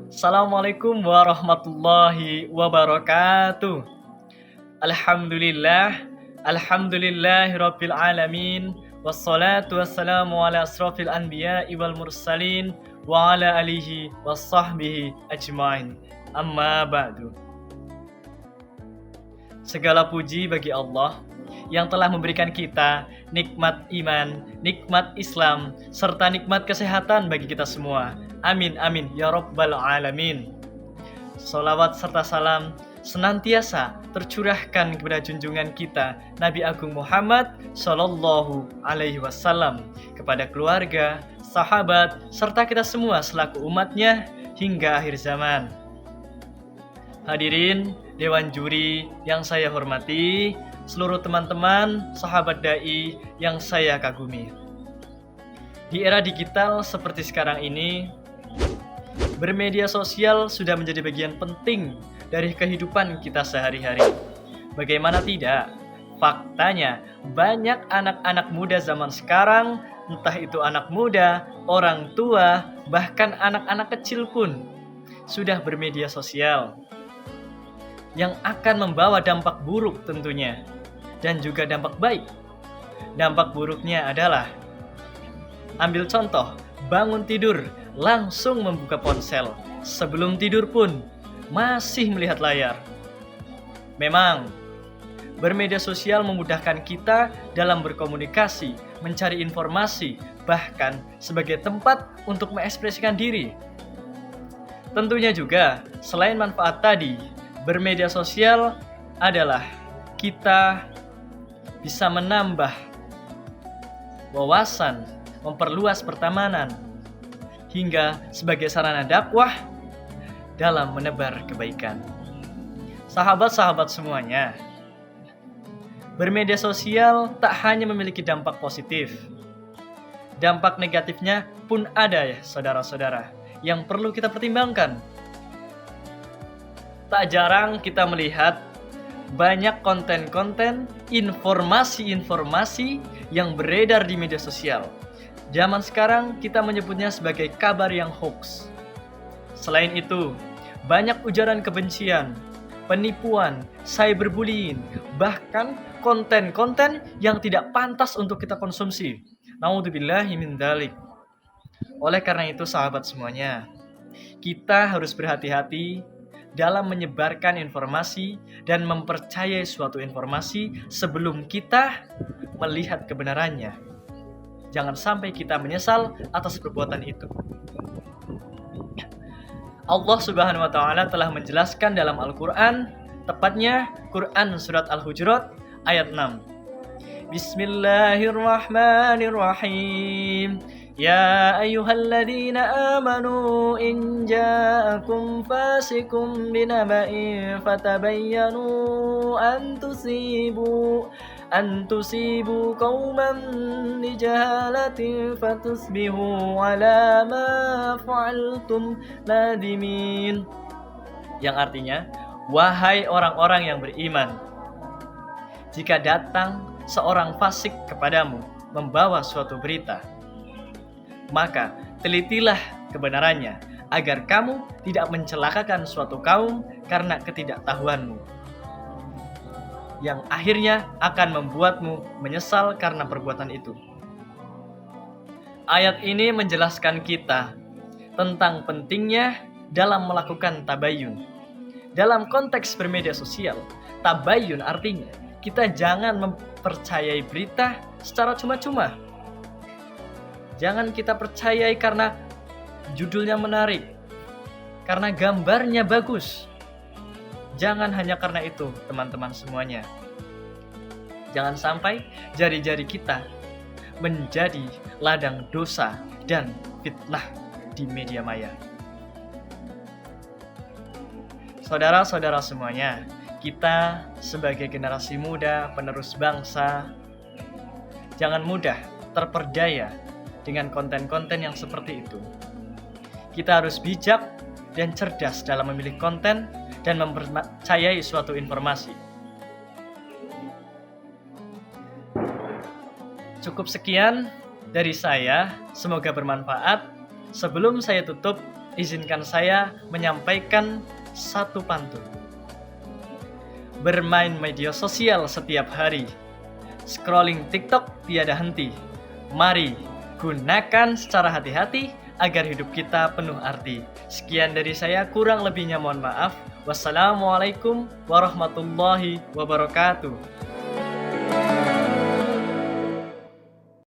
Assalamualaikum warahmatullahi wabarakatuh. Alhamdulillah, alhamdulillahirabbil alamin, wassalatu wassalamu ala asrofil anbiya'i wal mursalin wa ala alihi wassahbihi ajmain. Amma ba'du. Segala puji bagi Allah yang telah memberikan kita nikmat iman, nikmat Islam, serta nikmat kesehatan bagi kita semua. Amin, amin, ya Rabbal Alamin. Salawat serta salam senantiasa tercurahkan kepada junjungan kita Nabi Agung Muhammad Sallallahu Alaihi Wasallam, kepada keluarga, sahabat, serta kita semua selaku umatnya hingga akhir zaman. Hadirin Dewan Juri yang saya hormati, seluruh teman-teman, sahabat dai yang saya kagumi. Di era digital seperti sekarang ini, bermedia sosial sudah menjadi bagian penting dari kehidupan kita sehari-hari. Bagaimana tidak? Faktanya, banyak anak-anak muda zaman sekarang, entah itu anak muda, orang tua, bahkan anak-anak kecil pun sudah bermedia sosial, yang akan membawa dampak buruk tentunya, dan juga dampak baik. Dampak buruknya adalah, ambil contoh, bangun tidur langsung membuka ponsel, sebelum tidur pun masih melihat layar. Memang, bermedia sosial memudahkan kita dalam berkomunikasi, mencari informasi, bahkan sebagai tempat untuk mengekspresikan diri. Tentunya juga, selain manfaat tadi, bermedia sosial adalah kita bisa menambah wawasan, memperluas pertemanan, hingga sebagai sarana dakwah dalam menebar kebaikan. Sahabat-sahabat semuanya, bermedia sosial tak hanya memiliki dampak positif, dampak negatifnya pun ada ya saudara-saudara, yang perlu kita pertimbangkan. Tak jarang kita melihat banyak konten-konten, informasi-informasi yang beredar di media sosial. Zaman sekarang kita menyebutnya sebagai kabar yang hoax. Selain itu, banyak ujaran kebencian, penipuan, cyberbullying, bahkan konten-konten yang tidak pantas untuk kita konsumsi. Naudzubillahi min dzalik. Oleh karena itu sahabat semuanya, kita harus berhati-hati dalam menyebarkan informasi dan mempercayai suatu informasi sebelum kita melihat kebenarannya. Jangan sampai kita menyesal atas perbuatan itu. Allah Subhanahu wa taala telah menjelaskan dalam Al-Qur'an, tepatnya Quran surat Al-Hujurat ayat 6. Bismillahirrahmanirrahim. Ya ayyuhalladzina amanu in ja'akum fasikum binaba'in fatabayyanu an tusibu qauman bijahalatin fatusbihu ala ma fa'altum nadimin. Yang artinya, wahai orang-orang yang beriman, jika datang seorang fasik kepadamu membawa suatu berita, maka telitilah kebenarannya, agar kamu tidak mencelakakan suatu kaum karena ketidaktahuanmu, yang akhirnya akan membuatmu menyesal karena perbuatan itu. Ayat ini menjelaskan kita tentang pentingnya dalam melakukan tabayyun. Dalam konteks bermedia sosial, tabayyun artinya kita jangan mempercayai berita secara cuma-cuma. Jangan kita percayai karena judulnya menarik, karena gambarnya bagus. Jangan hanya karena itu, teman-teman semuanya. Jangan sampai jari-jari kita menjadi ladang dosa dan fitnah di media maya. Saudara-saudara semuanya, kita sebagai generasi muda, penerus bangsa, jangan mudah terperdaya dengan konten-konten yang seperti itu. Kita harus bijak dan cerdas dalam memilih konten dan mempercayai suatu informasi. Cukup sekian Dari saya, semoga bermanfaat. Sebelum saya tutup, izinkan saya menyampaikan satu pantun. Bermain media sosial setiap hari, scrolling TikTok tiada henti. Mari gunakan secara hati-hati agar hidup kita penuh arti. Sekian dari saya, kurang lebihnya mohon maaf. Wassalamualaikum warahmatullahi wabarakatuh.